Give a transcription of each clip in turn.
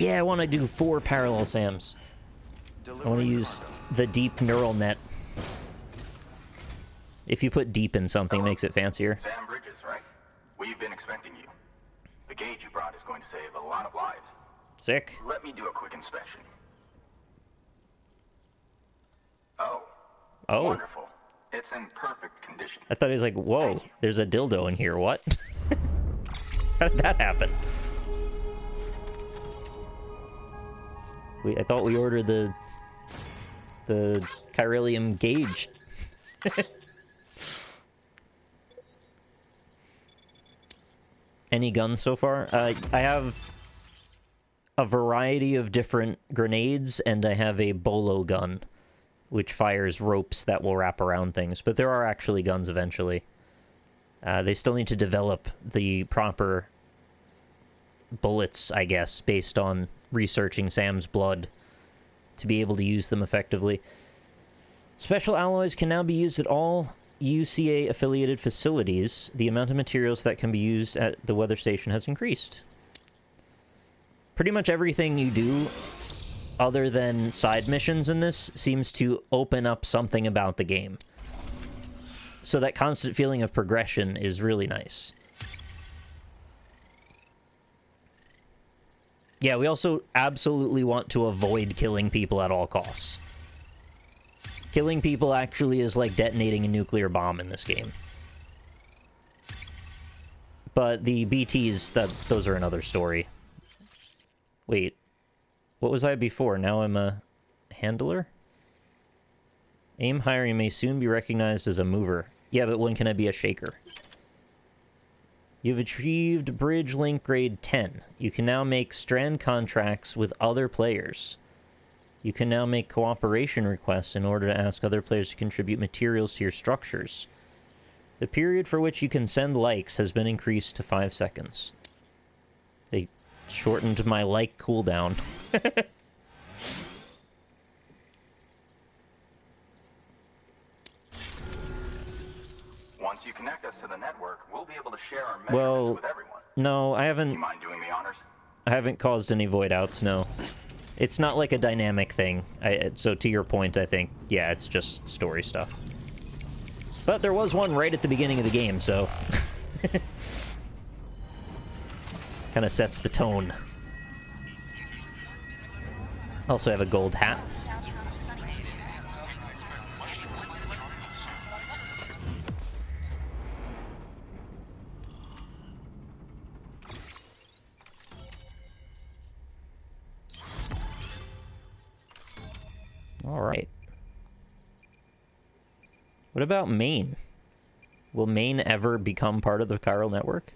Yeah, I want to do 4 parallel SAMs. I want to use the deep neural net. If you put deep in something, it makes it fancier. Sam Bridges, right? We've been expecting you. The gauge you brought is going to save a lot of lives. Sick. Let me do a quick inspection. Oh. Oh. Wonderful. It's in perfect condition. I thought he was like, whoa, there's a dildo in here, what? How did that happen? I thought we ordered the chiralium gauge. Any guns so far? I have a variety of different grenades, and I have a bolo gun, which fires ropes that will wrap around things. But there are actually guns eventually. They still need to develop the proper bullets, I guess, based on researching Sam's blood to be able to use them effectively. Special alloys can now be used at all UCA-affiliated facilities. The amount of materials that can be used at the weather station has increased. Pretty much everything you do, other than side missions in this, seems to open up something about the game. So that constant feeling of progression is really nice. Yeah, we also absolutely want to avoid killing people at all costs. Killing people actually is like detonating a nuclear bomb in this game. But the BTs, those are another story. Wait, what was I before? Now I'm a handler? Aim higher, you may soon be recognized as a mover. Yeah, but when can I be a shaker? You've achieved Bridge Link Grade 10. You can now make strand contracts with other players. You can now make cooperation requests in order to ask other players to contribute materials to your structures. The period for which you can send likes has been increased to 5 seconds. They shortened my like cooldown. Once you connect us to the network, we'll be able to share our measurements with everyone. No, I haven't... You mind doing the honors? I haven't caused any void outs, no. It's not like a dynamic thing. So to your point, I think, yeah, it's just story stuff. But there was one right at the beginning of the game, so... kind of sets the tone. Also have a gold hat. Alright. What about Maine? Will Maine ever become part of the chiral network?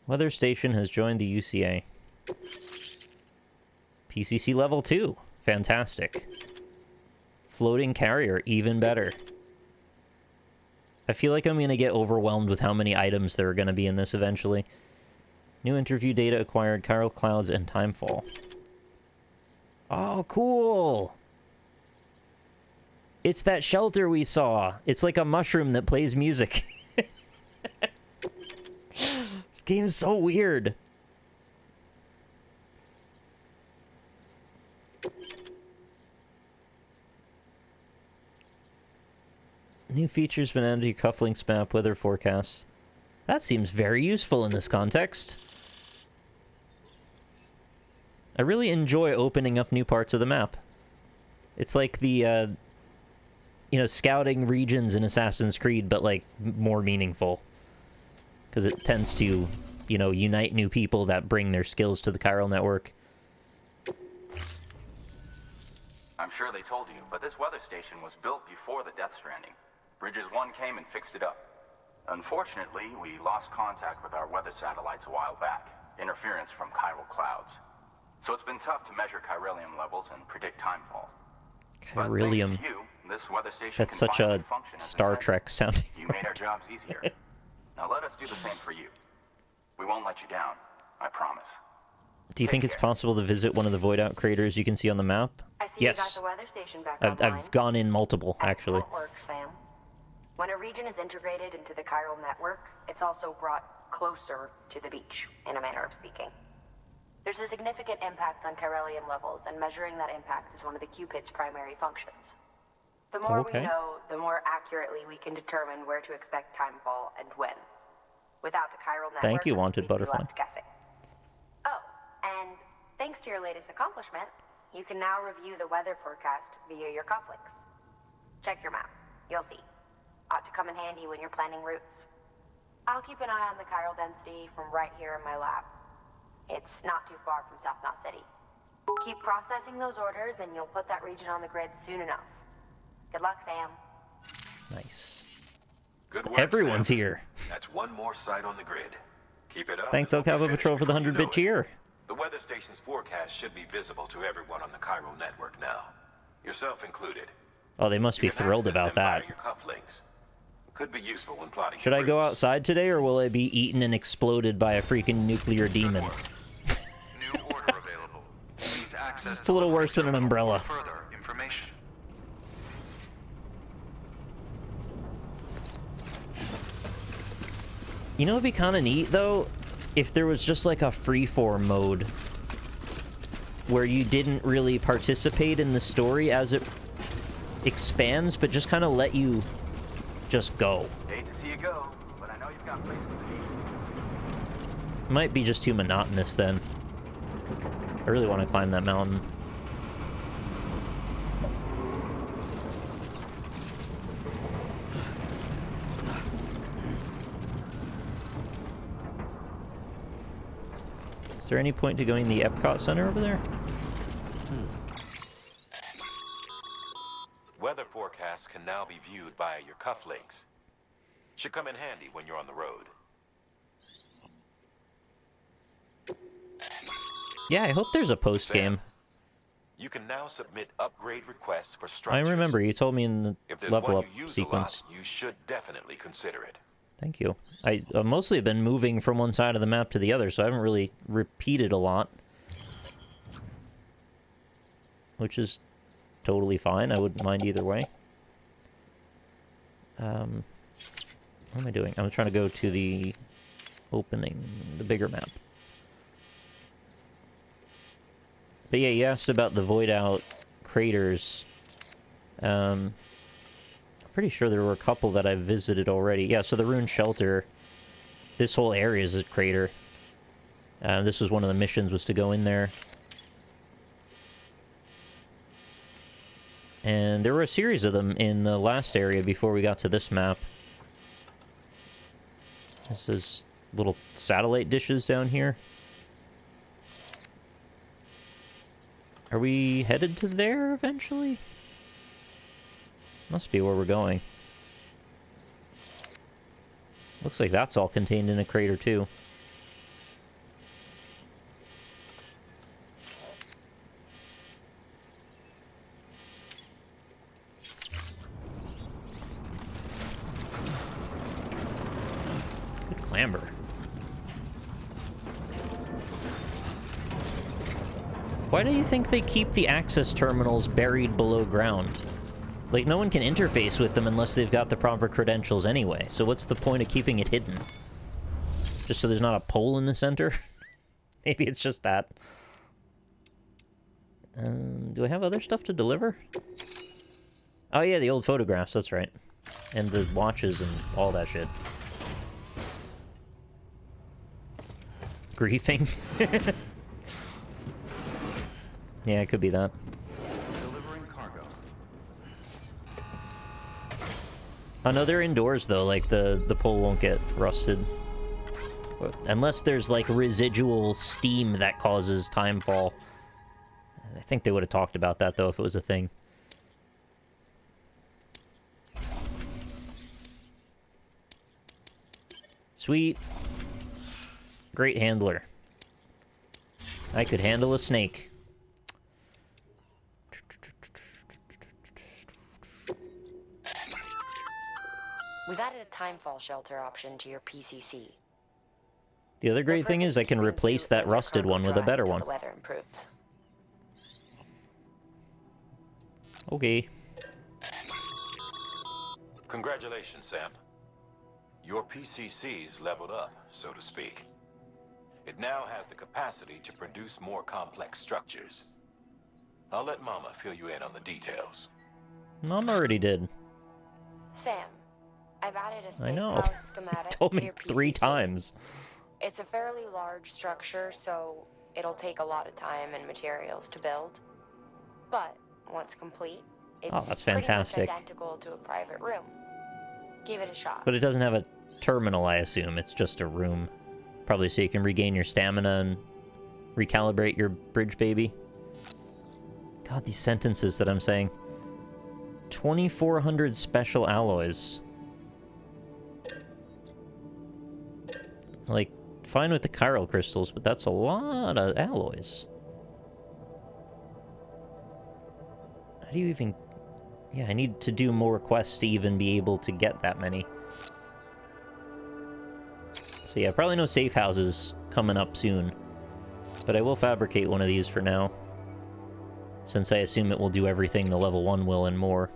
Weather station has joined the UCA. PCC level 2. Fantastic. Floating carrier, even better. I feel like I'm going to get overwhelmed with how many items there are going to be in this eventually. New interview data acquired, chiral clouds, and timefall. Oh, cool! It's that shelter we saw. It's like a mushroom that plays music. This game is so weird. New features been added to your cufflinks map, weather forecasts. That seems very useful in this context. I really enjoy opening up new parts of the map. It's like the, you know, scouting regions in Assassin's Creed, but, like, more meaningful. Because it tends to, you know, unite new people that bring their skills to the chiral network. I'm sure they told you, but this weather station was built before the Death Stranding. Bridges 1 came and fixed it up. Unfortunately, we lost contact with our weather satellites a while back. Interference from chiral clouds. So it's been tough to measure chiralium levels and predict timefall. Chiralium. But thanks to you, this weather station That's can such a function as Star intended. Trek sounding. You made our jobs easier. Now let us do the same for you. We won't let you down, I promise. Do you think it's possible to visit one of the void out craters you can see on the map? I see Yes. you got the weather station back I've gone in multiple, actually. Excellent work, Sam. When a region is integrated into the chiral network, it's also brought closer to the beach, in a manner of speaking. There's a significant impact on chiralium levels, and measuring that impact is one of the Cupid's primary functions. The more we know, the more accurately we can determine where to expect timefall and when. Without the chiral network, thank you, Wanted we'd be Butterfly. left guessing. Oh, and thanks to your latest accomplishment, you can now review the weather forecast via your cufflinks. Check your map. You'll see. Ought to come in handy when you're planning routes. I'll keep an eye on the chiral density from right here in my lab. It's not too far from South Knot City. Keep processing those orders and you'll put that region on the grid soon enough. Good luck, Sam. Nice. Good work, Everyone's Sam. here. That's one more site on the grid. Keep it up. Thanks, El Cabo Patrol, for the 100-bit cheer. The weather station's forecast should be visible to everyone on the chiral network now, yourself included. Oh, they must be thrilled about that. Your cufflinks. Could be useful when plotting. Should I go outside today, or will I be eaten and exploded by a freaking nuclear demon? New order available. Please access It's a little worse than an umbrella. further information. You know, it'd be kind of neat, though, if there was just like a freeform mode where you didn't really participate in the story as it expands, but just kind of let you just go. Hate to see you go, but I know you've got places to be. Might be just too monotonous then. I really want to climb that mountain. Is there any point to going to the Epcot Center over there? Weather forecasts can now be viewed via your cufflinks. Should come in handy when you're on the road. Yeah, I hope there's a post-game. You can now submit upgrade requests for I structures. remember, you told me in the If there's level one up you use sequence. a lot, you should definitely consider it. Thank you. I mostly been moving from one side of the map to the other, so I haven't really repeated a lot. Which is totally fine. I wouldn't mind either way. What am I doing? I'm trying to go to the opening, the bigger map. But yeah, you asked about the void out craters. Pretty sure there were a couple that I've visited already. Yeah, so the Rune Shelter, this whole area is a crater. This was one of the missions, was to go in there. And there were a series of them in the last area before we got to this map. This is little satellite dishes down here. Are we headed to there eventually? Must be where we're going. Looks like that's all contained in a crater too. Good clamber. Why do you think they keep the access terminals buried below ground? Like, no one can interface with them unless they've got the proper credentials anyway. So what's the point of keeping it hidden? Just so there's not a pole in the center? Maybe it's just that. Do I have other stuff to deliver? Oh yeah, the old photographs, that's right. And the watches and all that shit. Griefing? Yeah, it could be that. Delivering cargo. Oh no, they're indoors though, like the pole won't get rusted. Unless there's like residual steam that causes timefall. I think they would have talked about that though if it was a thing. Sweet. Great handler. I could handle a snake. We've added a timefall shelter option to your PCC. The other great thing is I can replace that rusted one with a better one. The weather improves. Okay. Congratulations, Sam. Your PCC's leveled up, so to speak. It now has the capacity to produce more complex structures. I'll let Mama fill you in on the details. Mom already did. Sam, I've added a I safe know. house schematic Told to me your 3 PCC. times. It's a fairly large structure, so it'll take a lot of time and materials to build. But once complete, it's that's pretty fantastic. much identical to a private room. Give it a shot. But it doesn't have a terminal, I assume. It's just a room. Probably so you can regain your stamina and recalibrate your bridge baby. God, these sentences that I'm saying. 2,400 special alloys. Like, fine with the chiral crystals, but that's a lot of alloys. How do you even... Yeah, I need to do more quests to even be able to get that many. So yeah, probably no safe houses coming up soon. But I will fabricate one of these for now. Since I assume it will do everything the level 1 will and more.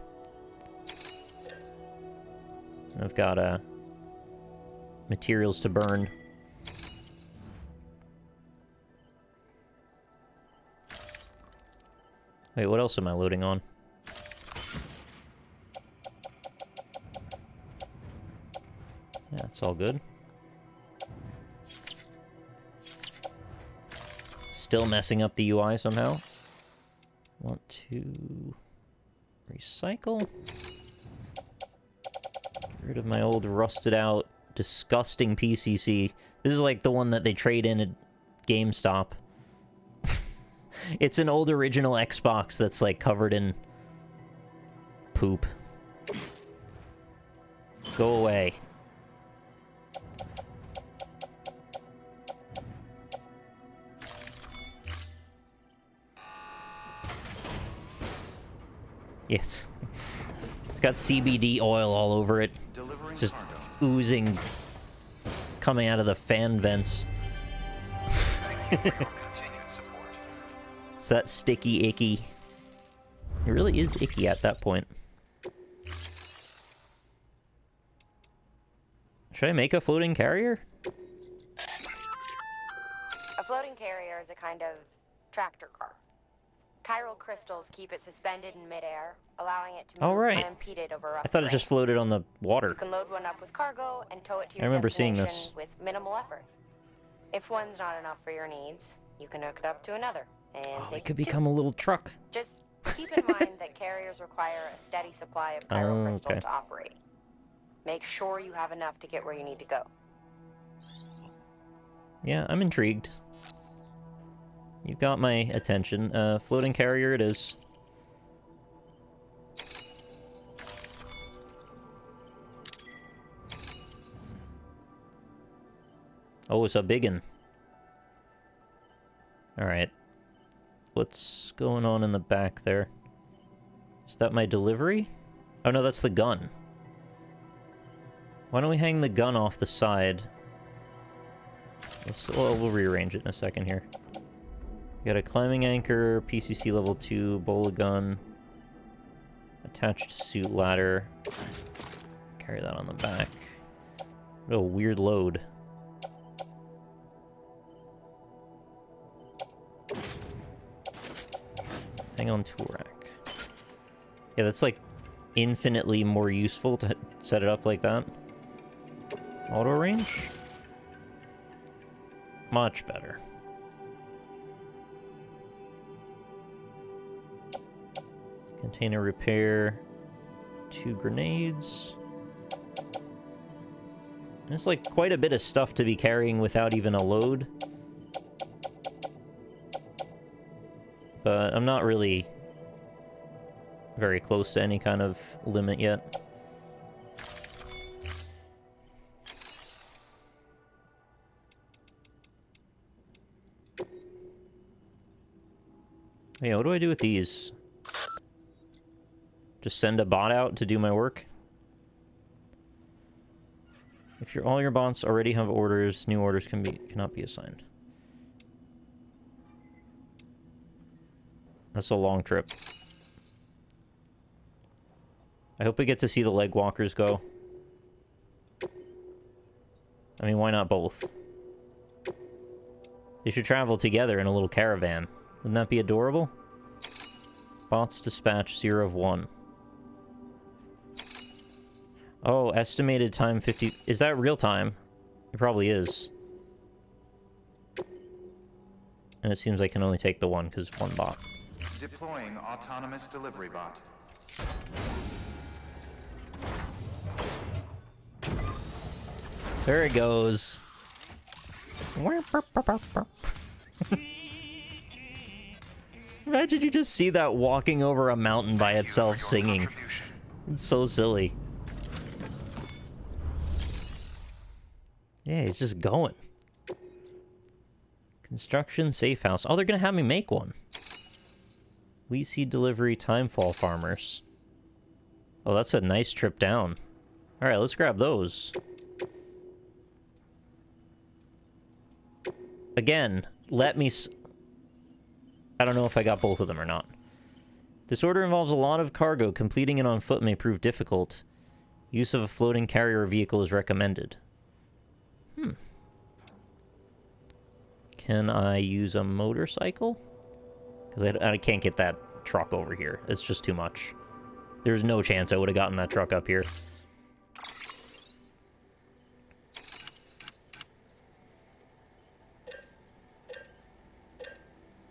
I've got materials to burn. Wait, what else am I loading on? Yeah, it's all good. Still messing up the UI somehow. Want to recycle. Get rid of my old rusted out, disgusting PCC. This is like the one that they trade in at GameStop. It's an old original Xbox that's like covered in poop. Go away. Yes. It's got CBD oil all over it. Delivering Just cargo. oozing, coming out of the fan vents. Thank you for your continued support. It's that sticky, icky. It really is icky at that point. Should I make a floating carrier? A floating carrier is a kind of tractor car. Chiral crystals keep it suspended in midair, allowing it to move Oh, right. unimpeded over rough I thought it just terrain. floated on the You water. can load one up with cargo and tow it to I your remember seeing destination this. with minimal effort. If one's not enough for your needs, you can hook it up to another and Oh, take it could two. become a little truck. Just keep in mind that carriers require a steady supply of chiral Oh, crystals okay. to operate. Make sure you have enough to get where you need to go. Yeah, I'm intrigued. You've got my attention. Floating carrier it is. Oh, it's a biggin. Alright. What's going on in the back there? Is that my delivery? Oh no, that's the gun. Why don't we hang the gun off the side? We'll rearrange it in a second here. Got a climbing anchor, PCC level 2, bola gun, attached suit ladder. Carry that on the back. What a weird load. Hang on tool rack. Yeah, that's like infinitely more useful to set it up like that. Auto range? Much better. Container repair. 2 grenades. There's like quite a bit of stuff to be carrying without even a load. But I'm not really very close to any kind of limit yet. Yeah, what do I do with these? Just send a bot out to do my work? If all your bots already have orders, new orders cannot be assigned. That's a long trip. I hope we get to see the leg walkers go. I mean, why not both? They should travel together in a little caravan. Wouldn't that be adorable? Bots dispatch 0 of 1. Oh, estimated time 50... Is that real time? It probably is. And it seems I can only take the one because one bot. Deploying autonomous delivery bot. There it goes. Imagine you just see that walking over a mountain by itself singing. It's so silly. Yeah, he's just going. Construction safe house. Oh, they're gonna have me make one. We see delivery timefall farmers. Oh, that's a nice trip down. Alright, let's grab those. Again, let me... I don't know if I got both of them or not. This order involves a lot of cargo. Completing it on foot may prove difficult. Use of a floating carrier vehicle is recommended. Can I use a motorcycle? Because I can't get that truck over here. It's just too much. There's no chance I would have gotten that truck up here.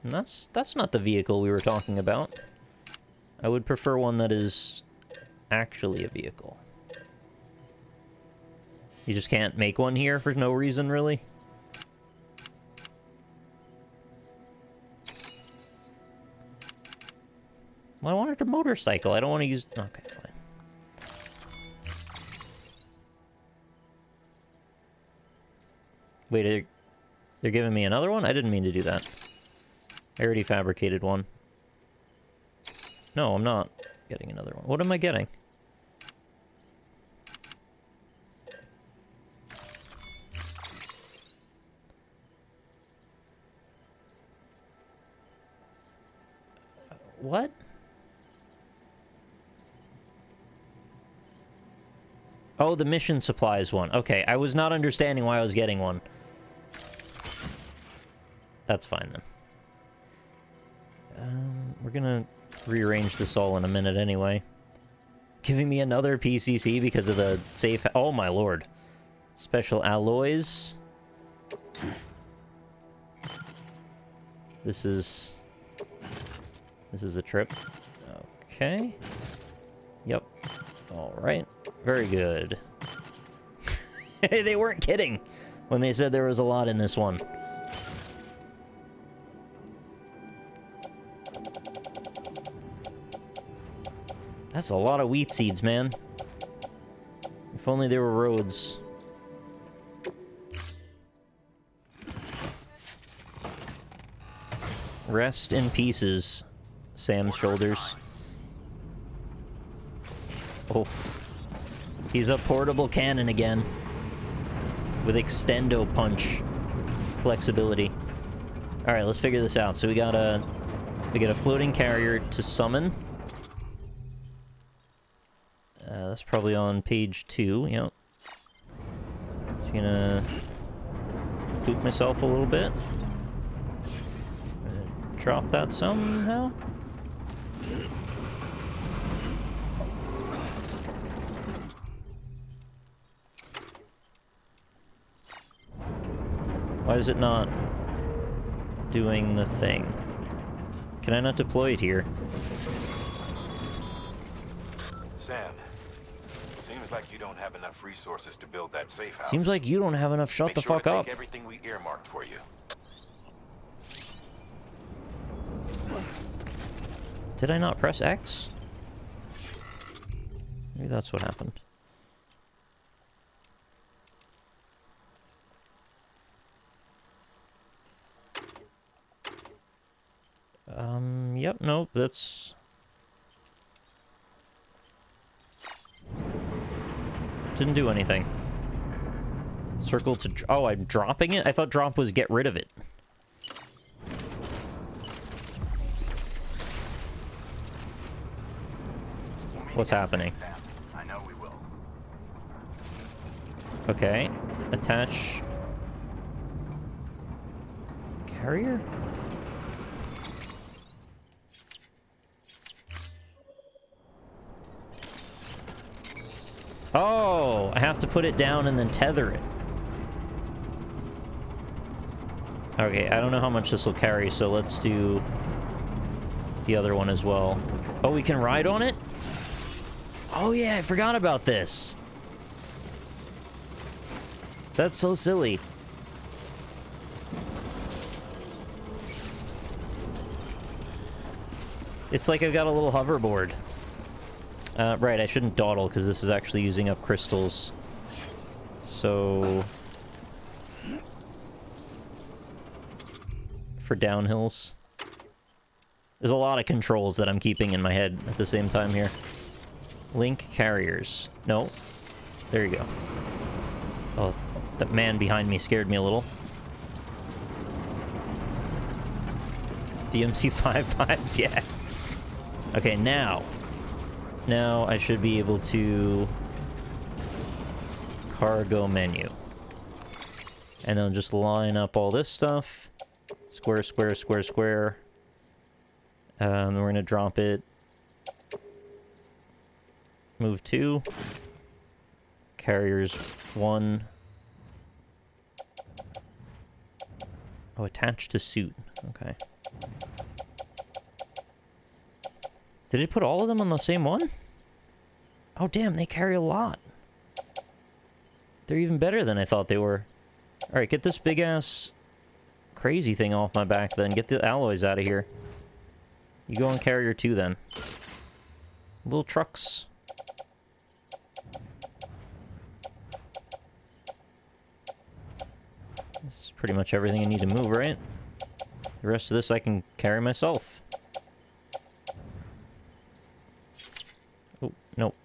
And that's not the vehicle we were talking about. I would prefer one that is actually a vehicle. You just can't make one here for no reason, really? Well, I wanted a motorcycle. I don't want to use... Okay, fine. Wait, they're giving me another one? I didn't mean to do that. I already fabricated one. No, I'm not getting another one. What am I getting? What? Oh, the mission supplies one. Okay, I was not understanding why I was getting one. That's fine, then. We're gonna rearrange this all in a minute anyway. Giving me another PCC because of the safe... Oh, my lord. Special alloys. This is a trip. Okay. Yep. Alright. Very good. They weren't kidding when they said there was a lot in this one. That's a lot of wheat seeds, man. If only there were roads. Rest in pieces, Sam's shoulders. Oh. He's a portable cannon again. With extendo punch flexibility. Alright, let's figure this out. So we got a floating carrier to summon. That's probably on page 2, yep. Just gonna poop myself a little bit. Drop that somehow. Why is it not doing the thing? Can I not deploy it here? Sam, seems like you don't have enough resources to build that safe house. Seems like you don't have enough. Shut the fuck up. Take everything we earmarked for you. Did I not press X? Maybe that's what happened. Yep, nope, that's... Didn't do anything. Circle to... Oh, I'm dropping it? I thought drop was get rid of it. What's happening? I know we will. Okay. attach... carrier? Oh, I have to put it down and then tether it. Okay, I don't know how much this will carry, so let's do the other one as well. Oh, we can ride on it? Oh yeah, I forgot about this. That's so silly. It's like I've got a little hoverboard. Right, I shouldn't dawdle because this is actually using up crystals. So... for downhills. There's a lot of controls that I'm keeping in my head at the same time here. Link carriers. No. There you go. Oh, that man behind me scared me a little. DMC5 vibes, yeah. Okay, now I should be able to cargo menu. And then just line up all this stuff. Square, square, square, square. We're gonna drop it. Move 2. Carriers 1. Oh, attached to suit. Okay. Did it put all of them on the same one? Oh, damn, they carry a lot. They're even better than I thought they were. Alright, get this big-ass crazy thing off my back, then. Get the alloys out of here. You go on carrier 2, then. Little trucks. This is pretty much everything I need to move, right? The rest of this I can carry myself. Oh, nope.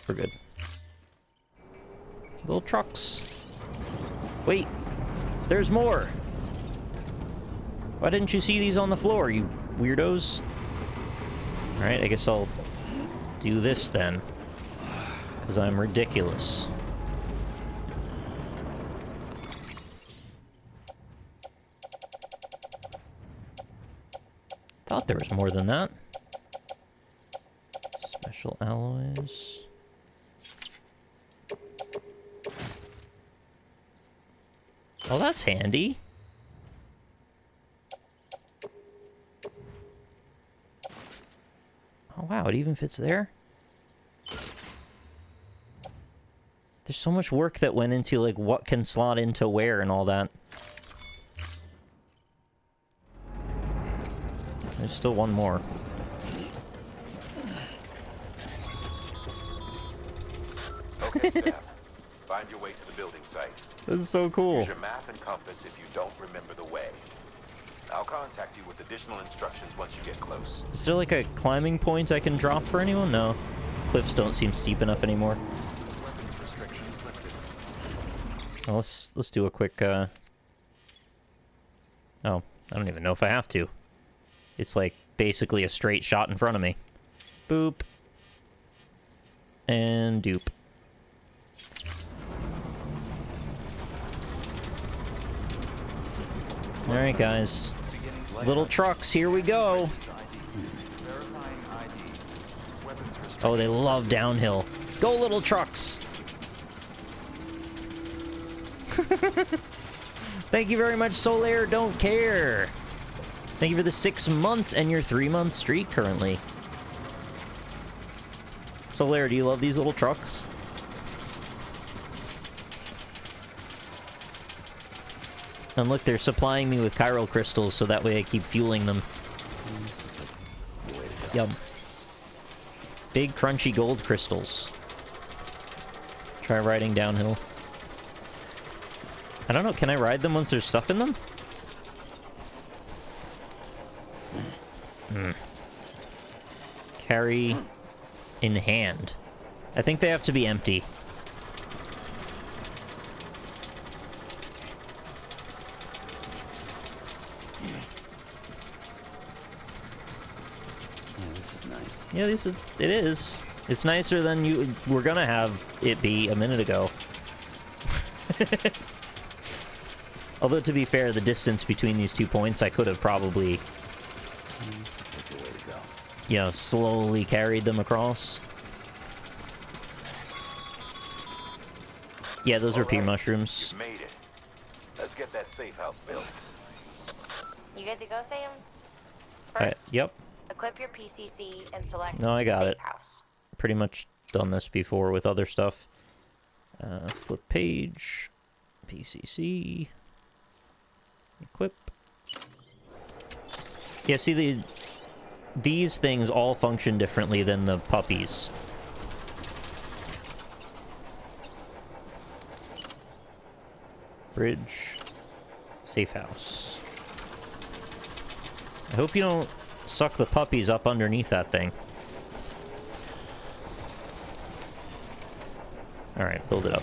We're good. Little trucks. Wait, there's more. Why didn't you see these on the floor, you weirdos? Alright, I guess I'll do this then. Because I'm ridiculous. Thought there was more than that. Special alloys. Oh, that's handy. Oh, wow, it even fits there. There's so much work that went into, like, what can slot into where and all that. There's still one more. Okay, Sam. Find your way to the building site. That's so cool. Use your map and compass if you don't remember the way. I'll contact you with additional instructions once you get close. Is there like a climbing point I can drop for anyone? No. Cliffs don't seem steep enough anymore. Weapons restrictions lifted. Well, let's do a quick Oh, I don't even know if I have to. It's like basically a straight shot in front of me. Boop. And doop. Alright, guys. Little trucks, here we go. Oh, they love downhill. Go, little trucks! Thank you very much, Solaire. Don't care. Thank you for the 6 months and your 3-month streak currently. Solaire, do you love these little trucks? And look, they're supplying me with chiral crystals, so that way I keep fueling them. Yum. Big, crunchy gold crystals. Try riding downhill. I don't know, can I ride them once there's stuff in them? Carry in hand. I think they have to be empty. Yeah, it is. It's nicer than you were gonna have it be a minute ago. Although, to be fair, the distance between these 2 points, I could have probably, you know, slowly carried them across. Yeah, those are pea mushrooms. You made it. Let's get that safe house built. You good to go, Sam? First, yep. Equip your PCC and select No, I got Safe it. House. Pretty much done this before with other stuff. Flip page. PCC. Equip. Yeah, see, these things all function differently than the puppies. Bridge. Safe house. I hope you don't suck the puppies up underneath that thing. Alright, build it up.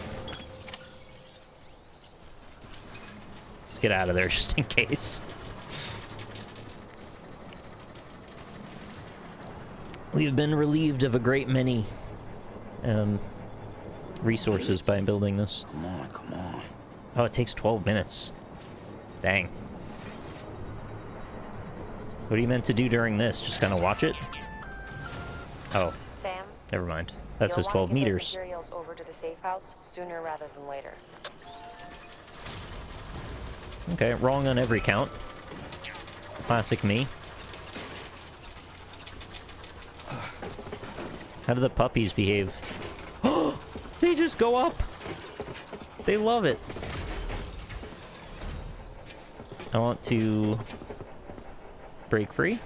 Let's get out of there just in case. We've been relieved of a great many resources by building this. Come on, come on. Oh, it takes 12 minutes. Dang. What are you meant to do during this? Just kind of watch it? Oh, Sam, never mind. That says you'll 12 want to get those meters. materials over to the safe house sooner rather than later. Okay, wrong on every count. Classic me. How do the puppies behave? Oh, they just go up! They love it. I want to break free.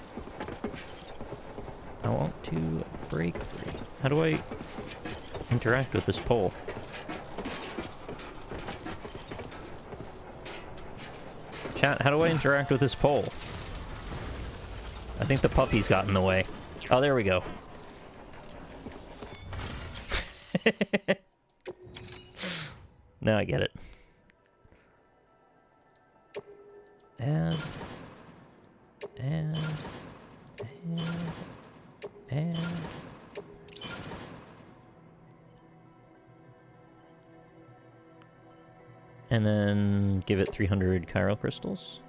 I want to break free. How do I interact with this pole? Chat, how do I interact with this pole? I think the puppy's got in the way. Oh, there we go. Now I get it. And... And then give it 300 chiral crystals.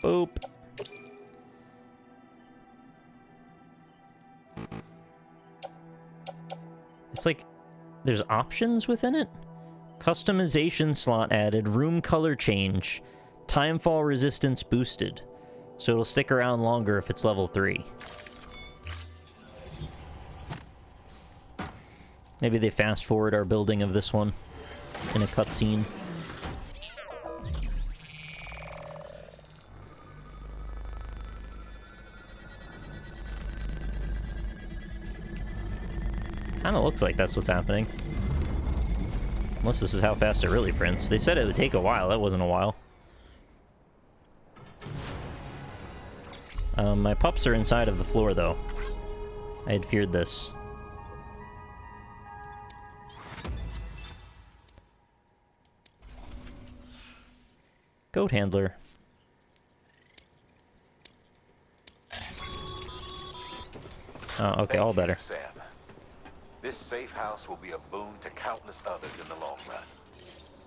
Boop. It's like there's options within it. Customization slot added, room color change, timefall resistance boosted. So it'll stick around longer if it's level 3. Maybe they fast forward our building of this one in a cutscene. Kinda looks like that's what's happening. Unless this is how fast it really prints. They said it would take a while. That wasn't a while. My pups are inside of the floor, though. I had feared this. Goat handler. Oh, okay, all better. Sam. This safe house will be a boon to countless others in the long run.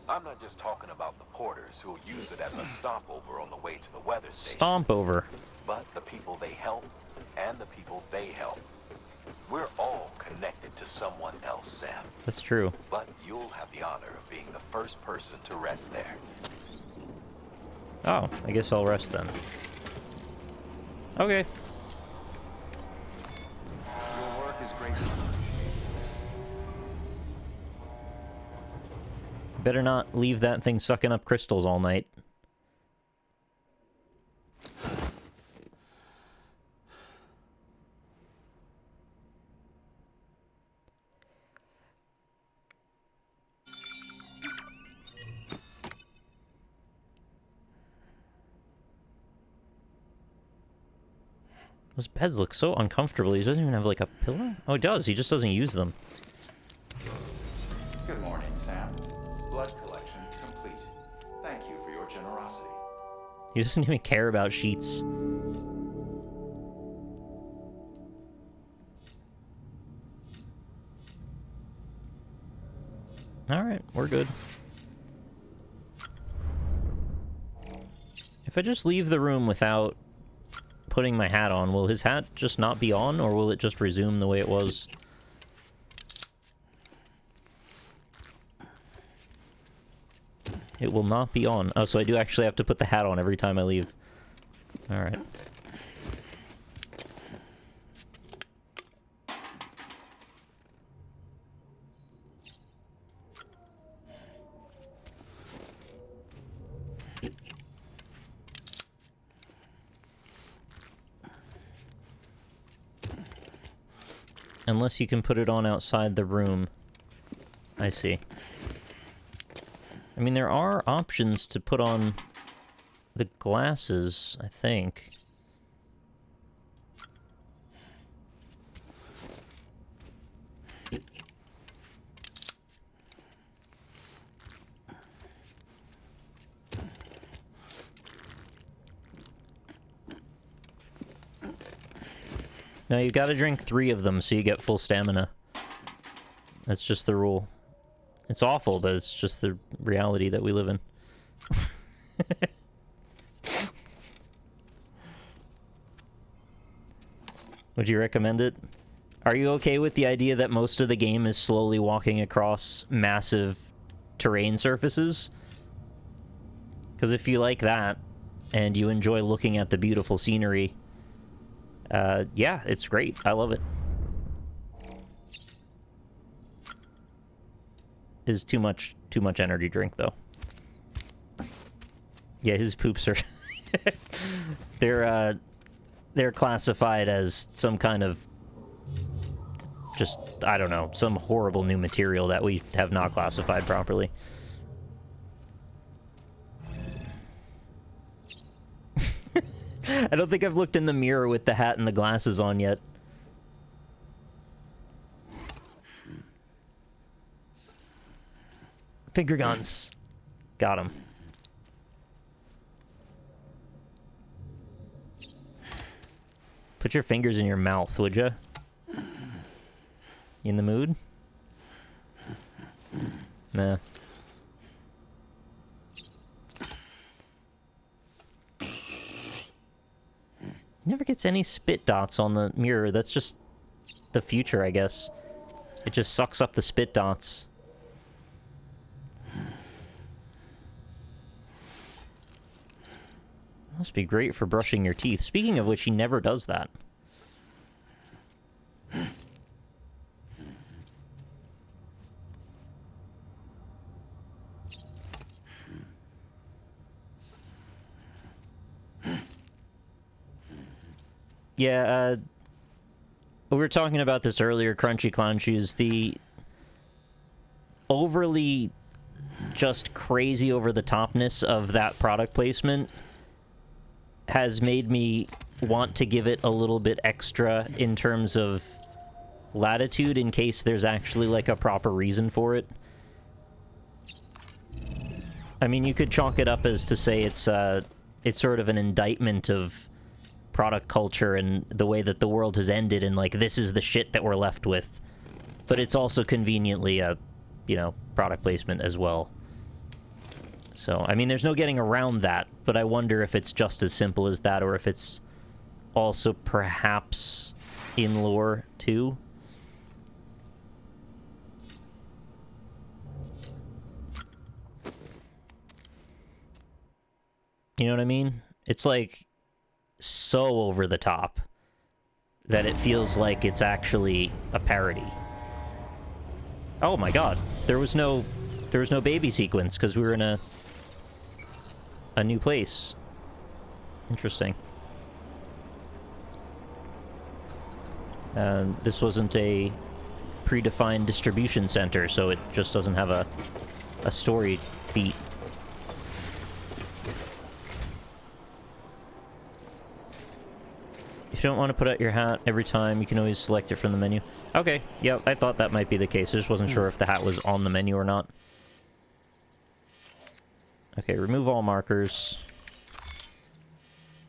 I'm not just talking about the porters who'll use it as a stopover on the way to the weather station. Stomp over. But the people they help and the people they help. We're all connected to someone else, Sam. That's true. But you'll have the honor of being the first person to rest there. Oh, I guess I'll rest then. Okay. Your work is great. Better not leave that thing sucking up crystals all night. Those beds look so uncomfortable. He doesn't even have, like, a pillow? Oh, he does. He just doesn't use them. Good morning, Sam. Blood collection complete. Thank you for your generosity. He doesn't even care about sheets. Alright, we're good. If I just leave the room without putting my hat on, will his hat just not be on, or will it just resume the way it was? It will not be on. Oh, so I do actually have to put the hat on every time I leave. Alright. Unless you can put it on outside the room. I see. I mean, there are options to put on the glasses, I think. No, you gotta drink 3 of them so you get full stamina. That's just the rule. It's awful, but it's just the reality that we live in. Would you recommend it? Are you okay with the idea that most of the game is slowly walking across massive terrain surfaces? Because if you like that, and you enjoy looking at the beautiful scenery, yeah, it's great. I love it. Is too much energy drink, though. Yeah, his poops are... they're classified as some kind of... just, I don't know, some horrible new material that we have not classified properly. I don't think I've looked in the mirror with the hat and the glasses on yet. Finger guns. Got him. Put your fingers in your mouth, would ya? You in the mood? Nah. Never gets any spit dots on the mirror. That's just the future, I guess. It just sucks up the spit dots. Must be great for brushing your teeth. Speaking of which, he never does that. Yeah, we were talking about this earlier, Crunchy Clounchies. The overly just crazy over-the-topness of that product placement has made me want to give it a little bit extra in terms of latitude in case there's actually, like, a proper reason for it. I mean, you could chalk it up as to say it's sort of an indictment of product culture and the way that the world has ended, and, like, this is the shit that we're left with. But it's also conveniently a, you know, product placement as well. So, I mean, there's no getting around that, but I wonder if it's just as simple as that, or if it's also perhaps in lore, too. You know what I mean? It's, like, so over the top that it feels like it's actually a parody. Oh my god, there was no baby sequence because we were in a new place. Interesting. This wasn't a predefined distribution center, so it just doesn't have a story beat. If you don't want to put out your hat every time, you can always select it from the menu. Okay, yeah, I thought that might be the case. I just wasn't sure if the hat was on the menu or not. Okay, remove all markers.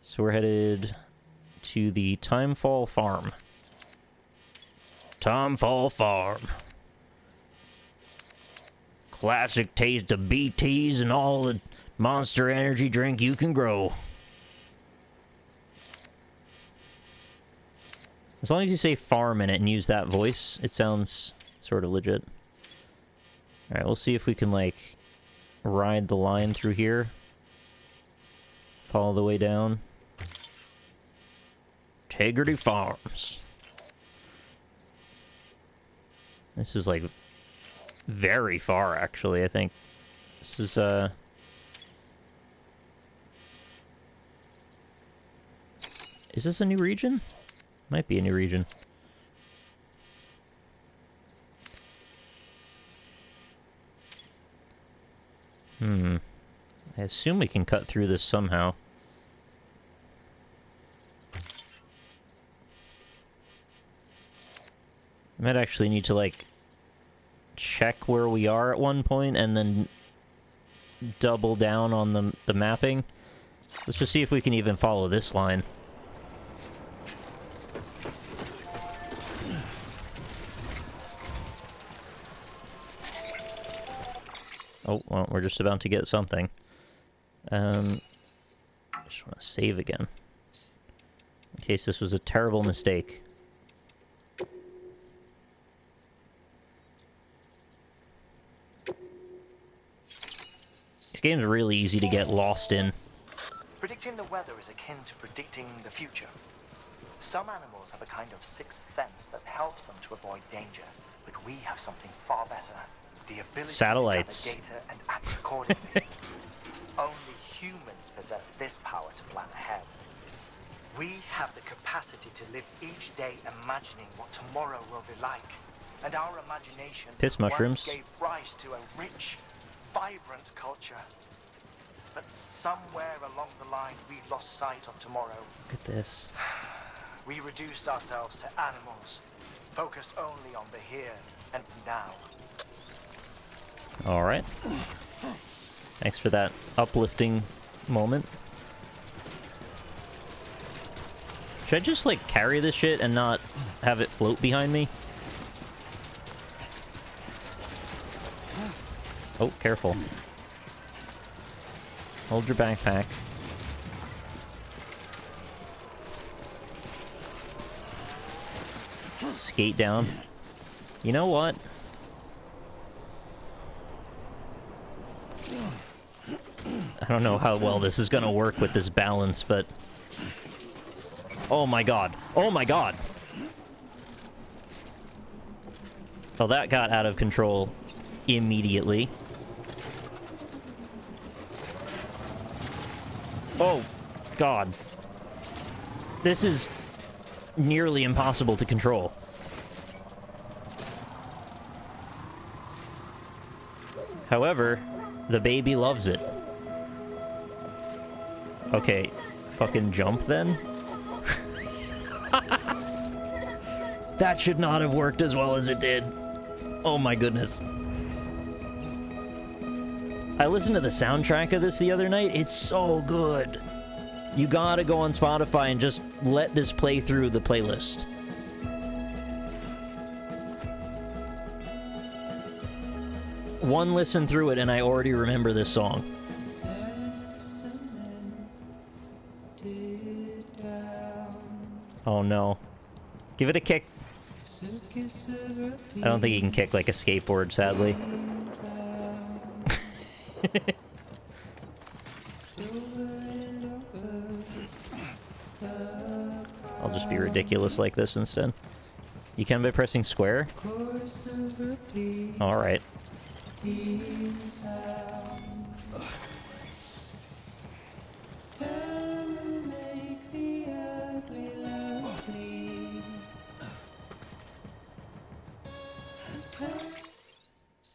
So we're headed to the Timefall Farm. Timefall Farm. Classic taste of BTs and all the Monster Energy drink you can grow. As long as you say farm in it and use that voice, it sounds sort of legit. Alright, we'll see if we can, like, ride the line through here. Follow the way down. Integrity Farms. This is, like, very far, actually, I think. This is, Is this a new region? Might be a new region. I assume we can cut through this somehow. I might actually need to, like, check where we are at one point and then double down on the mapping. Let's just see if we can even follow this line. Oh, well, we're just about to get something. I just want to save again. In case this was a terrible mistake. This game's really easy to get lost in. Predicting the weather is akin to predicting the future. Some animals have a kind of sixth sense that helps them to avoid danger, but we have something far better. The ability Satellites. to gather data and act accordingly. Only humans possess this power to plan ahead. We have the capacity to live each day imagining what tomorrow will be like. And our imagination Piss mushrooms. once gave rise to a rich, vibrant culture. But somewhere along the line, we lost sight of tomorrow. Look at this. We reduced ourselves to animals, focused only on the here and now. Alright. Thanks for that uplifting moment. Should I just, like, carry this shit and not have it float behind me? Oh, careful. Hold your backpack. Skate down. You know what? I don't know how well this is gonna work with this balance, but... Oh my god. Oh my god! Oh, that got out of control immediately. Oh, god. This is nearly impossible to control. However, the baby loves it. Okay, fucking jump then? That should not have worked as well as it did. Oh my goodness. I listened to the soundtrack of this the other night. It's so good. You gotta go on Spotify and just let this play through the playlist. One listen through it and I already remember this song. Oh no. Give it a kick. I don't think you can kick like a skateboard, sadly. I'll just be ridiculous like this instead. You can by pressing square? Alright.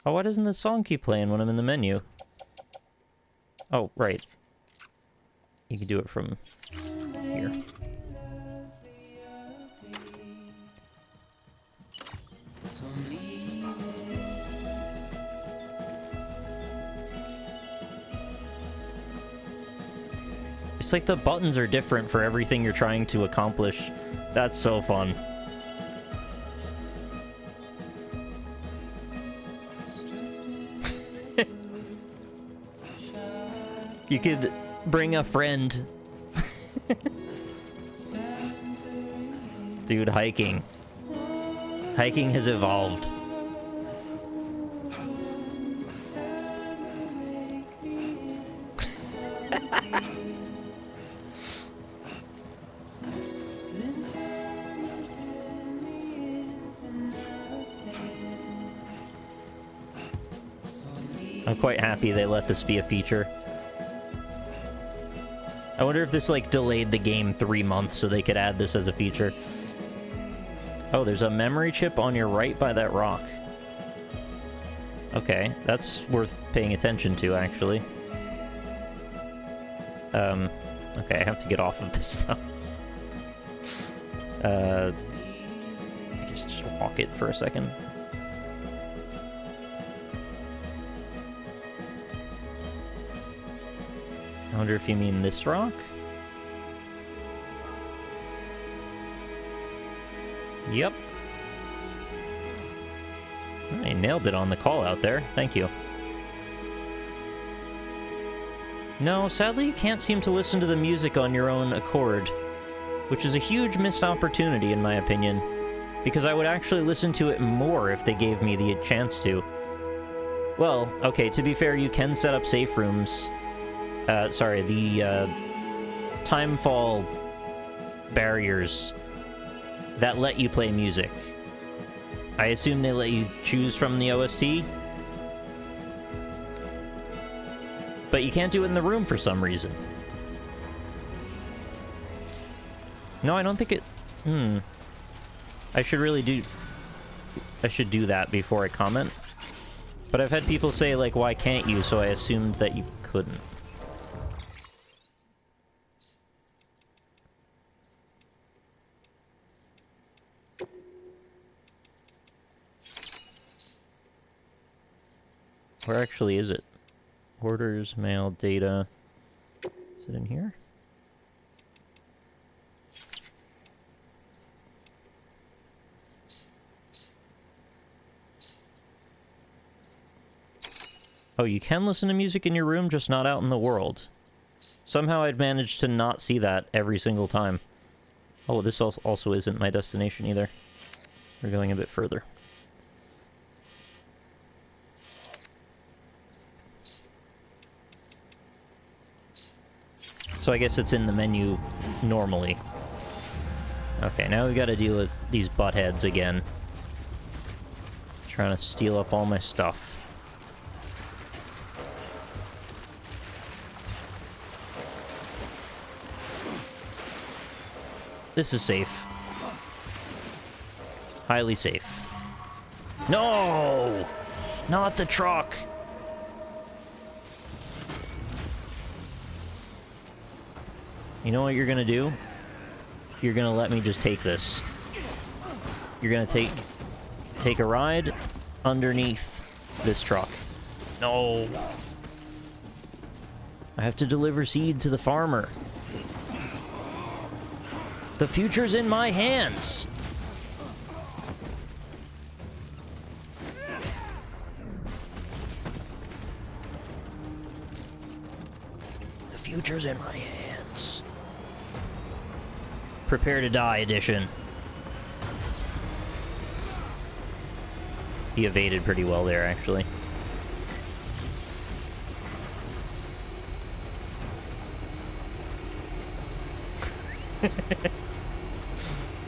Oh, why doesn't the song keep playing when I'm in the menu? Oh, right. You can do it from here. It's like the buttons are different for everything you're trying to accomplish. That's so fun. You could bring a friend. Dude, hiking. Hiking has evolved. I'm quite happy they let this be a feature. I wonder if this, like, delayed the game 3 months so they could add this as a feature. Oh, there's a memory chip on your right by that rock. Okay, that's worth paying attention to, actually. Okay, I have to get off of this stuff. I guess just walk it for a second. I wonder if you mean this rock? Yep. I nailed it on the call out there. Thank you. No, sadly you can't seem to listen to the music on your own accord, which is a huge missed opportunity in my opinion, because I would actually listen to it more if they gave me the chance to. Well, okay, to be fair, you can set up safe rooms. Sorry, the timefall barriers that let you play music. I assume they let you choose from the OST? But you can't do it in the room for some reason. No, I don't think it... I should really do... I should do that before I comment. But I've had people say, like, why can't you? So I assumed that you couldn't. Where actually is it? Orders, mail, data. Is it in here? Oh, you can listen to music in your room, just not out in the world. Somehow I'd managed to not see that every single time. Oh, this also isn't my destination either. We're going a bit further. So I guess it's in the menu normally. Okay, now we've got to deal with these buttheads again. Trying to steal up all my stuff. This is safe. Highly safe. No! Not the truck! You know what you're gonna do? You're gonna let me just take this. You're gonna take a ride underneath this truck. No! I have to deliver seed to the farmer. The future's in my hands! The future's in my hands. Prepare to die edition. He evaded pretty well there, actually.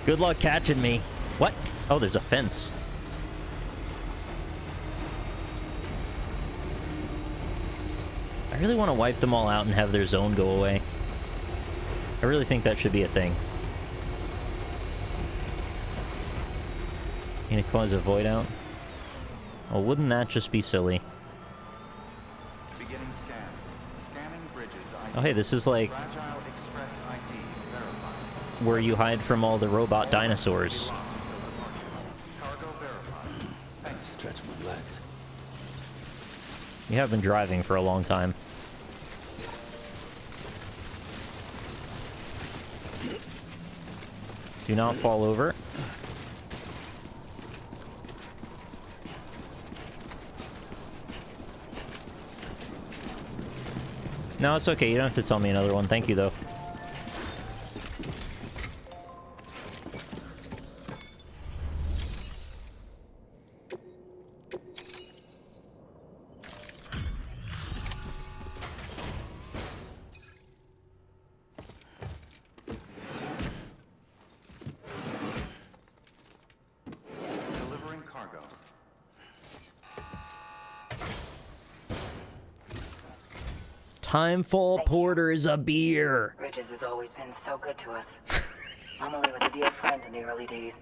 Good luck catching me. What? Oh, there's a fence. I really want to wipe them all out and have their zone go away. I really think that should be a thing. Gonna cause a void out? Well, wouldn't that just be silly? Beginning scan. Scanning bridges ID. Oh, hey, this is like Fragile Express ID verified. where you hide from all the robot dinosaurs. Cargo verified. Thanks. Stretch my legs. You have been driving for a long time. Do not fall over. No, it's okay. You don't have to tell me another one. Thank you, though. Delivering cargo. Timefall Porter is a beer. Bridges has always been so good to us. Emily was a dear friend in the early days.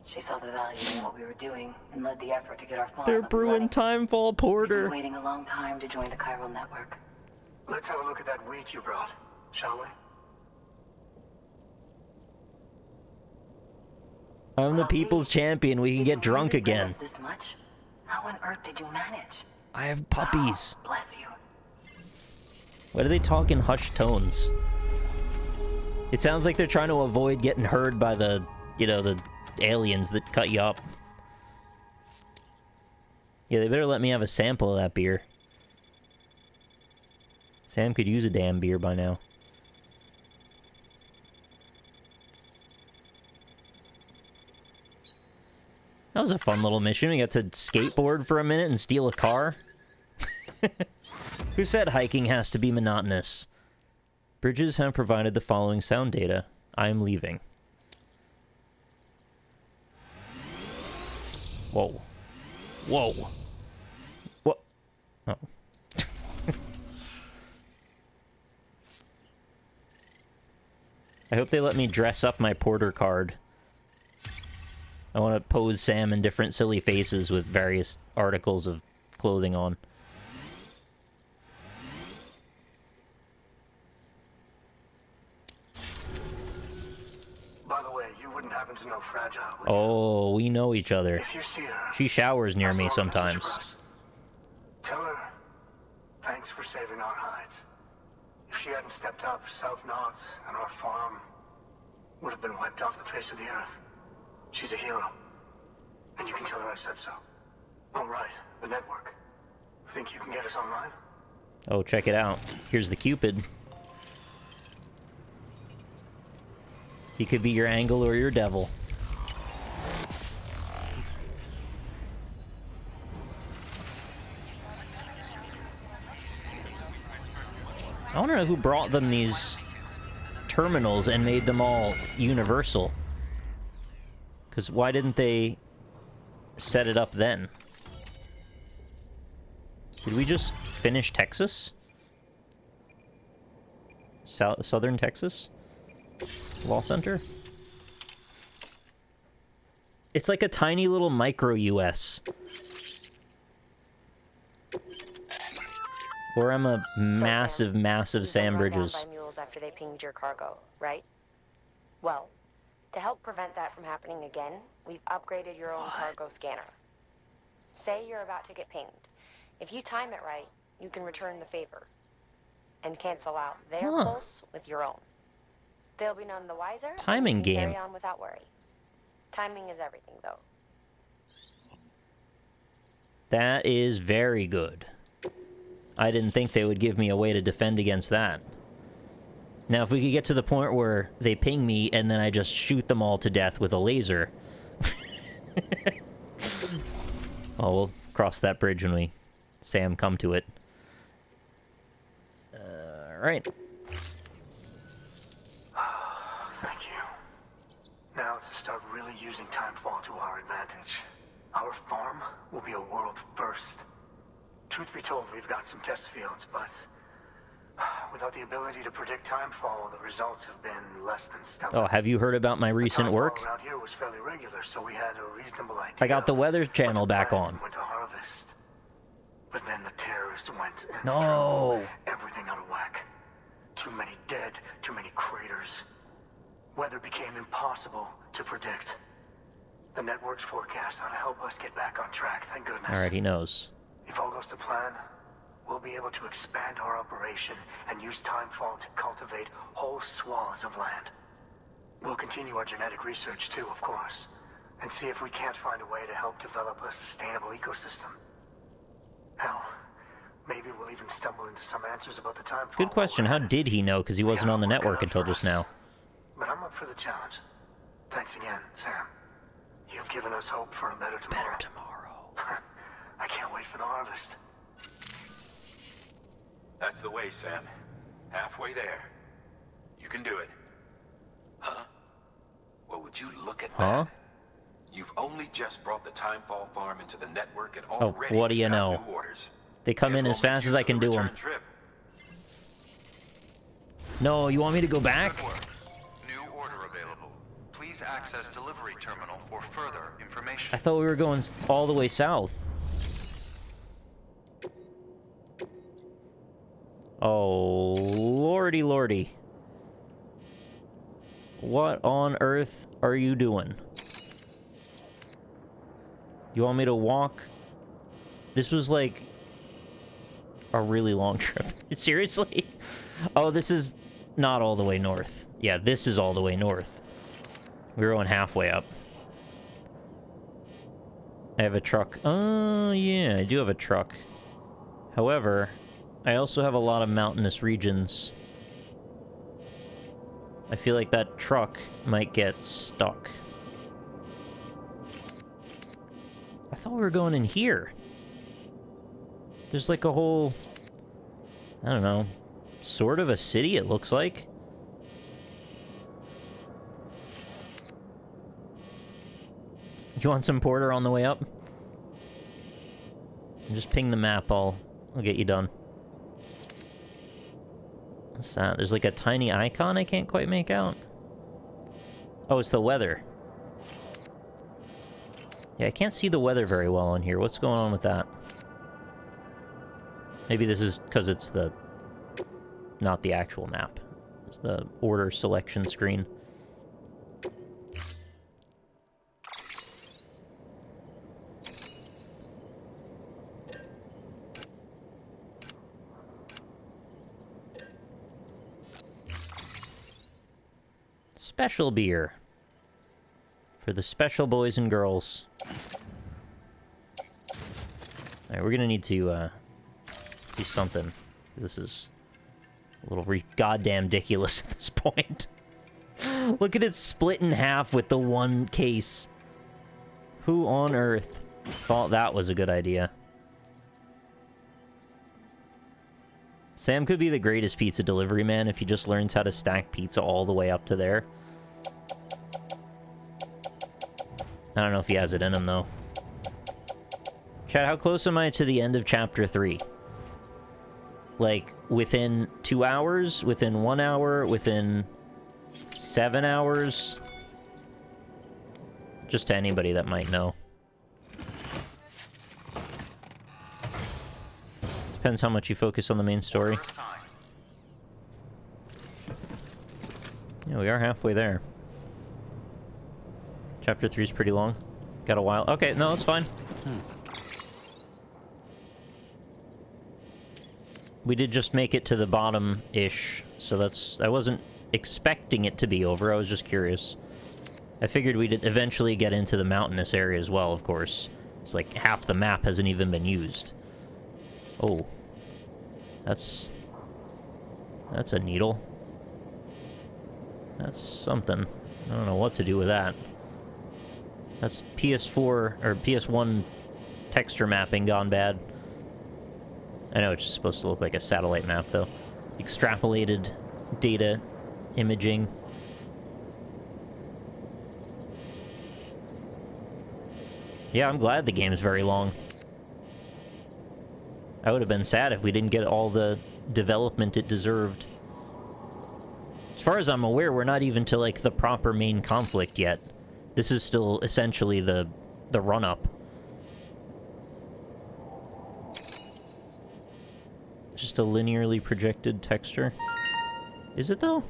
She saw the value in what we were doing and led the effort to get our farm They're up and brewing running. Timefall We've Porter. been waiting a long time to join the chiral network. Let's have a look at that wheat you brought, shall we? I'm the people's champion. We can get drunk Did you really again. bring us this much? How on earth did you manage? I have puppies. Bless you. Why do they talk in hushed tones? It sounds like they're trying to avoid getting heard by the, you know, the aliens that cut you up. Yeah, they better let me have a sample of that beer. Sam could use a damn beer by now. That was a fun little mission. We got to skateboard for a minute and steal a car. Who said hiking has to be monotonous? Bridges have provided the following sound data. I am leaving. Whoa. Whoa. What? Oh. I hope they let me dress up my porter card. I want to pose Sam in different silly faces with various articles of clothing on. By the way, you wouldn't happen to know Fragile, would you? Oh, we know each other. If you see her, She showers near pass me along a message sometimes. for us. Tell her, thanks for saving our hides. If she hadn't stepped up, South Knots and our farm would have been wiped off the face of the earth. She's a hero. And you can tell her I said so. All right, the network. Think you can get us online? Oh, check it out. Here's the Cupid. He could be your angel or your devil. I wonder who brought them these terminals and made them all universal. Because why didn't they set it up then? Did we just finish Texas? Southern Texas? Law Center? It's like a tiny little micro US. Or I'm a massive, massive You've been Sam run down Bridges. by mules after they pinged your cargo, right? Well, to help prevent that from happening again, we've upgraded your own cargo scanner. Say you're about to get pinged. If you time it right, you can return the favor and cancel out their Huh. pulse with your own. They'll be none the wiser. and Timing you can game. Carry on without worry. Timing is everything, though. That is very good. I didn't think they would give me a way to defend against that. Now, if we could get to the point where they ping me and then I just shoot them all to death with a laser. Oh, we'll cross that bridge when we Sam come to it. Alright. Thank you. Now to start really using Timefall to our advantage. Our farm will be a world first. Truth be told, we've got some test fields, but without the ability to predict Timefall, the results have been less than stellar. Oh, have you heard about my recent Timefall work? around here was fairly regular, so we had a reasonable idea. I got the of Weather what Channel the back plans on. went to harvest. But then the terrorists went and No. threw everything out of whack. Too many dead, too many craters. Weather became impossible to predict. The network's forecast ought to help us get back on track, thank goodness. Alright, he knows. If all goes to plan, we'll be able to expand our operation and use Timefall to cultivate whole swaths of land. We'll continue our genetic research too, of course, and see if we can't find a way to help develop a sustainable ecosystem. Hell, Maybe we'll even stumble into some answers about the time. Good question. How did he know? Because he wasn't on the network until just now. But I'm up for the challenge. Thanks again, Sam. You've given us hope for a better tomorrow. Better tomorrow. I can't wait for the harvest. That's the way, Sam. Halfway there. You can do it. Huh? Well, would you look at that? You've only just brought the Timefall farm into the network and already what do you got know? new orders. They come in as fast as I can do them. No, you want me to go back? Good work. New order available. Please access delivery terminal for further information. I thought we were going all the way south. Oh, lordy lordy. What on earth are you doing? You want me to walk? This was like a really long trip. Seriously? Oh, this is not all the way north. Yeah, this is all the way north. We're going halfway up. I have a truck. Oh, yeah, I do have a truck. However, I also have a lot of mountainous regions. I feel like that truck might get stuck. I thought we were going in here. There's like a whole, I don't know, sort of a city, it looks like. You want some porter on the way up? Just ping the map, I'll get you done. What's that? There's like a tiny icon I can't quite make out. Oh, it's the weather. Yeah, I can't see the weather very well on here. What's going on with that? Maybe this is because it's the... not the actual map. It's the order selection screen. Special beer. For the special boys and girls. Alright, we're gonna need to, do something. This is a little goddamn ridiculous at this point. Look at it split in half with the one case. Who on earth thought that was a good idea? Sam could be the greatest pizza delivery man if he just learns how to stack pizza all the way up to there. I don't know if he has it in him, though. Chad, how close am I to the end of Chapter 3? Like, within 2 hours? Within 1 hour? Within 7 hours? Just to anybody that might know. Depends how much you focus on the main story. Yeah, we are halfway there. Chapter 3 is pretty long. Got a while. Okay, no, it's fine. We did just make it to the bottom-ish, so that's... I wasn't expecting it to be over, I was just curious. I figured we'd eventually get into the mountainous area as well, of course. It's like half the map hasn't even been used. Oh. That's a needle. That's something. I don't know what to do with that. That's PS4 or PS1 texture mapping gone bad. I know it's just supposed to look like a satellite map, though. Extrapolated data imaging. Yeah, I'm glad the game's very long. I would have been sad if we didn't get all the development it deserved. As far as I'm aware, we're not even to, like, the proper main conflict yet. This is still essentially the run-up. Just a linearly projected texture. Is it, though?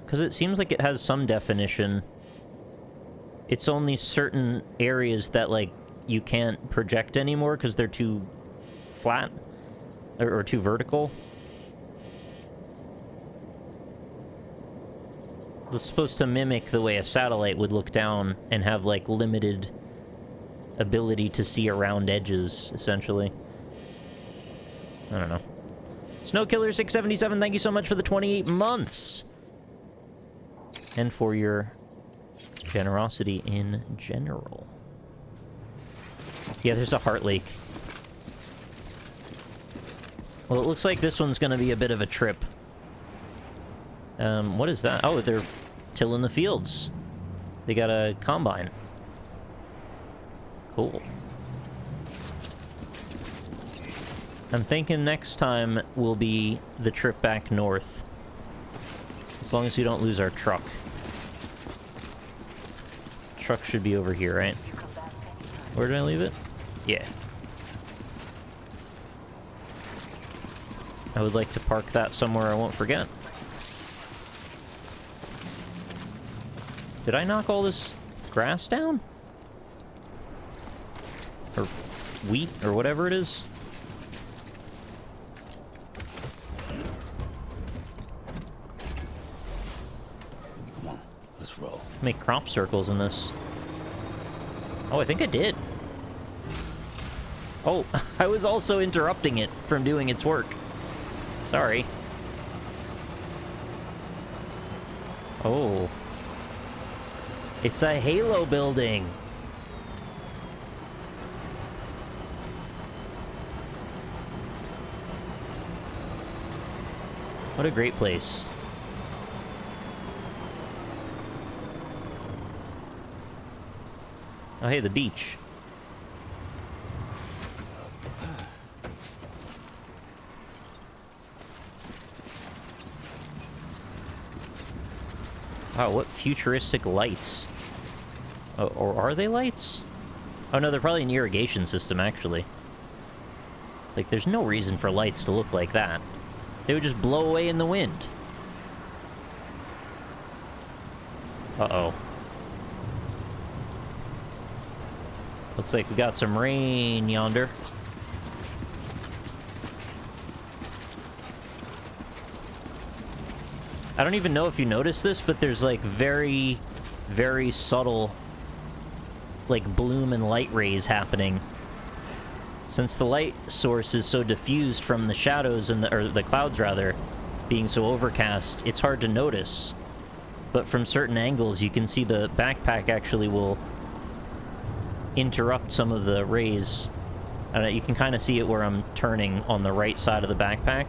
Because it seems like it has some definition. It's only certain areas that, like, you can't project anymore because they're too flat or too vertical. It's supposed to mimic the way a satellite would look down and have, like, limited ability to see around edges, essentially. I don't know. Snowkiller677, thank you so much for the 28 months! And for your generosity in general. Yeah, there's a Heart Lake. Well, it looks like this one's gonna be a bit of a trip. What is that? Oh, they're tilling the fields. They got a combine. Cool. I'm thinking next time will be the trip back north. As long as we don't lose our truck. Truck should be over here, right? Where did I leave it? Yeah. I would like to park that somewhere I won't forget. Did I knock all this grass down? Or wheat, or whatever it is? Come on, let's roll. Make crop circles in this. Oh, I think I did. Oh, I was also interrupting it from doing its work. Sorry. Oh. It's a Halo building. What a great place. Oh, hey, the beach. Wow, what futuristic lights. Oh, or are they lights? Oh no, they're probably an irrigation system, actually. Like, there's no reason for lights to look like that. They would just blow away in the wind. Uh-oh. Looks like we got some rain yonder. I don't even know if you noticed this, but there's like very, very subtle like bloom and light rays happening. Since the light source is so diffused from the shadows and or the clouds rather, being so overcast, it's hard to notice. But from certain angles, you can see the backpack actually will interrupt some of the rays. You can kind of see it where I'm turning on the right side of the backpack.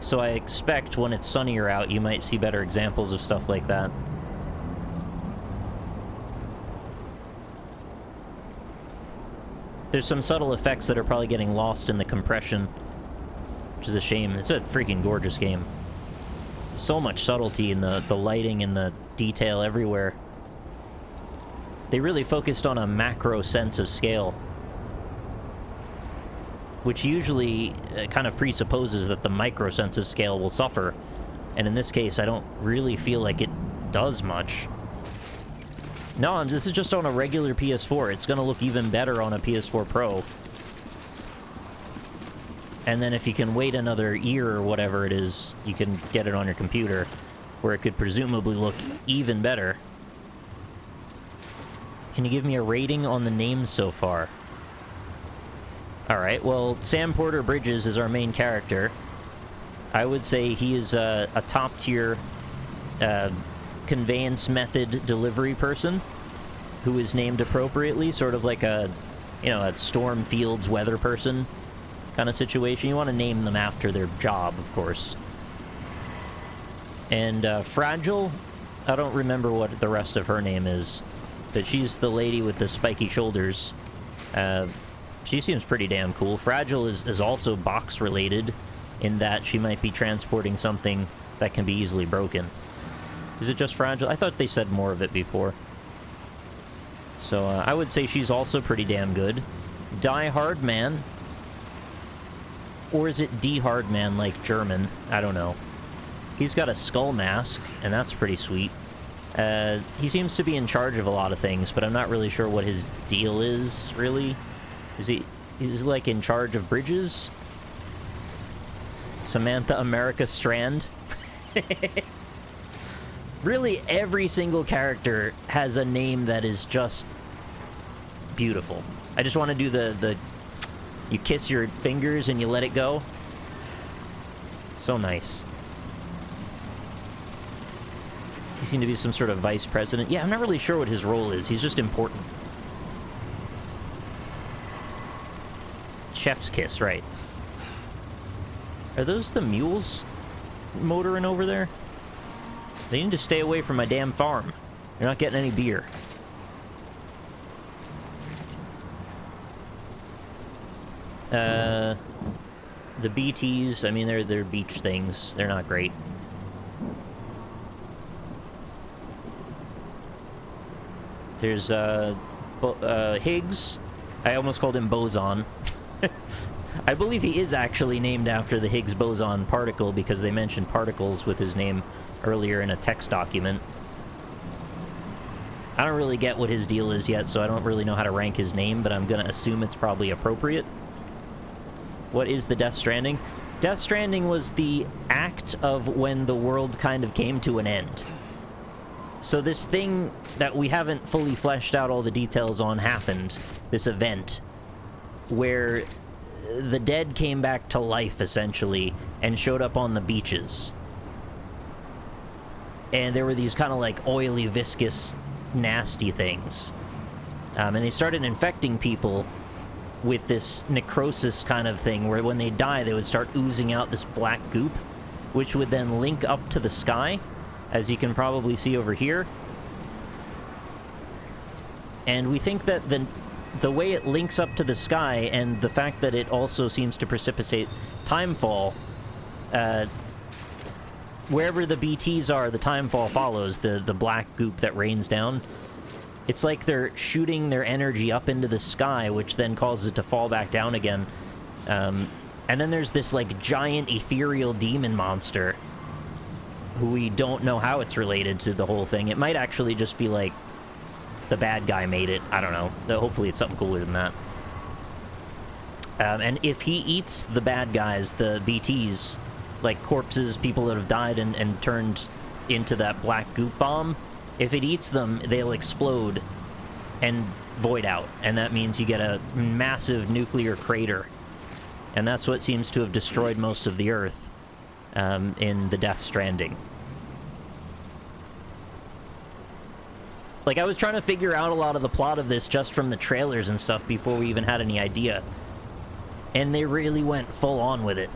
So I expect when it's sunnier out, you might see better examples of stuff like that. There's some subtle effects that are probably getting lost in the compression, which is a shame. It's a freaking gorgeous game. So much subtlety in the lighting and the detail everywhere. They really focused on a macro sense of scale, which usually kind of presupposes that the micro sense of scale will suffer. And in this case, I don't really feel like it does much. No, this is just on a regular PS4. It's going to look even better on a PS4 Pro. And then if you can wait another year or whatever it is, you can get it on your computer, where it could presumably look even better. Can you give me a rating on the names so far? Alright, well, Sam Porter Bridges is our main character. I would say he is a top-tier conveyance method delivery person who is named appropriately, sort of like a, you know, a Storm Fields weather person kind of situation. You want to name them after their job, of course. And Fragile, I don't remember what the rest of her name is, but she's the lady with the spiky shoulders. She seems pretty damn cool. Fragile is also box-related in that she might be transporting something that can be easily broken. Is it just Fragile? I thought they said more of it before. So I would say she's also pretty damn good. Die Hard Man. Or is it Die Hard Man, like German? I don't know. He's got a skull mask, and that's pretty sweet. He seems to be in charge of a lot of things, but I'm not really sure what his deal is, really. Is he like in charge of bridges? Samantha America Strand? Really, every single character has a name that is just beautiful. I just want to do the You kiss your fingers and you let it go. So nice. He seemed to be some sort of vice president. Yeah, I'm not really sure what his role is. He's just important. Chef's kiss, right. Are those the mules motoring over there? They need to stay away from my damn farm. You're not getting any beer. The BTs, I mean, they're beach things. They're not great. There's, Higgs. I almost called him Boson. I believe he is actually named after the Higgs boson particle because they mentioned particles with his name earlier in a text document. I don't really get what his deal is yet, so I don't really know how to rank his name, but I'm gonna assume it's probably appropriate. What is the Death Stranding? Death Stranding was the act of when the world kind of came to an end. So this thing that we haven't fully fleshed out all the details on happened, this event, where the dead came back to life, essentially, and showed up on the beaches. And there were these kind of like oily, viscous, nasty things. And they started infecting people with this necrosis kind of thing, where when they die, they would start oozing out this black goop, which would then link up to the sky, as you can probably see over here. And we think that the way it links up to the sky, and the fact that it also seems to precipitate timefall, wherever the BTs are, the timefall follows, the black goop that rains down. It's like they're shooting their energy up into the sky, which then causes it to fall back down again. And then there's this, like, giant ethereal demon monster, who we don't know how it's related to the whole thing. It might actually just be, like, the bad guy made it. I don't know. Hopefully it's something cooler than that. And if he eats the bad guys, the BTs, like corpses, people that have died and turned into that black goop bomb, if it eats them, they'll explode and void out. And that means you get a massive nuclear crater. And that's what seems to have destroyed most of the Earth in the Death Stranding. Like, I was trying to figure out a lot of the plot of this just from the trailers and stuff before we even had any idea. And they really went full on with it.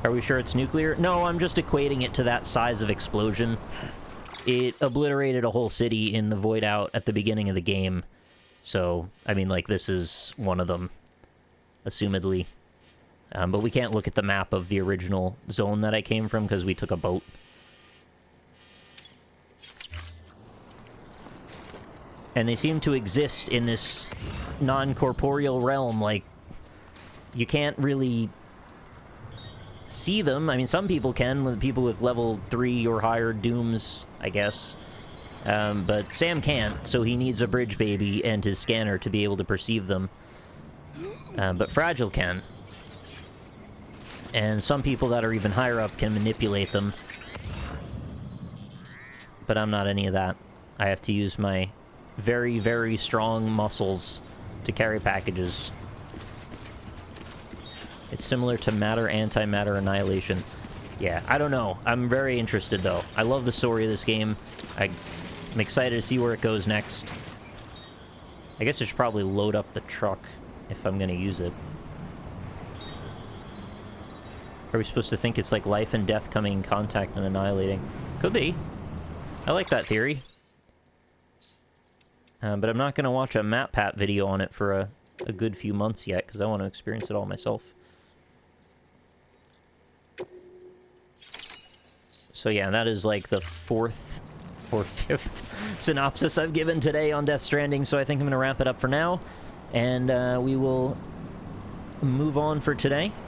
Are we sure it's nuclear? No, I'm just equating it to that size of explosion. It obliterated a whole city in the void out at the beginning of the game. So, I mean, like, this is one of them, assumedly. But we can't look at the map of the original zone that I came from because we took a boat. And they seem to exist in this non-corporeal realm. Like, you can't really see them. I mean, some people can, with people with level 3 or higher dooms, I guess. But Sam can't, so he needs a bridge baby and his scanner to be able to perceive them. But Fragile can. And some people that are even higher up can manipulate them. But I'm not any of that. I have to use my very, very strong muscles to carry packages. It's similar to matter, antimatter, annihilation. Yeah, I don't know. I'm very interested, though. I love the story of this game. I'm excited to see where it goes next. I guess I should probably load up the truck if I'm gonna use it. Are we supposed to think it's like life and death coming in contact and annihilating? Could be. I like that theory. But I'm not going to watch a MatPat video on it for a good few months yet, because I want to experience it all myself. So yeah, that is like the 4th or 5th synopsis I've given today on Death Stranding, so I think I'm going to wrap it up for now. And we will move on for today.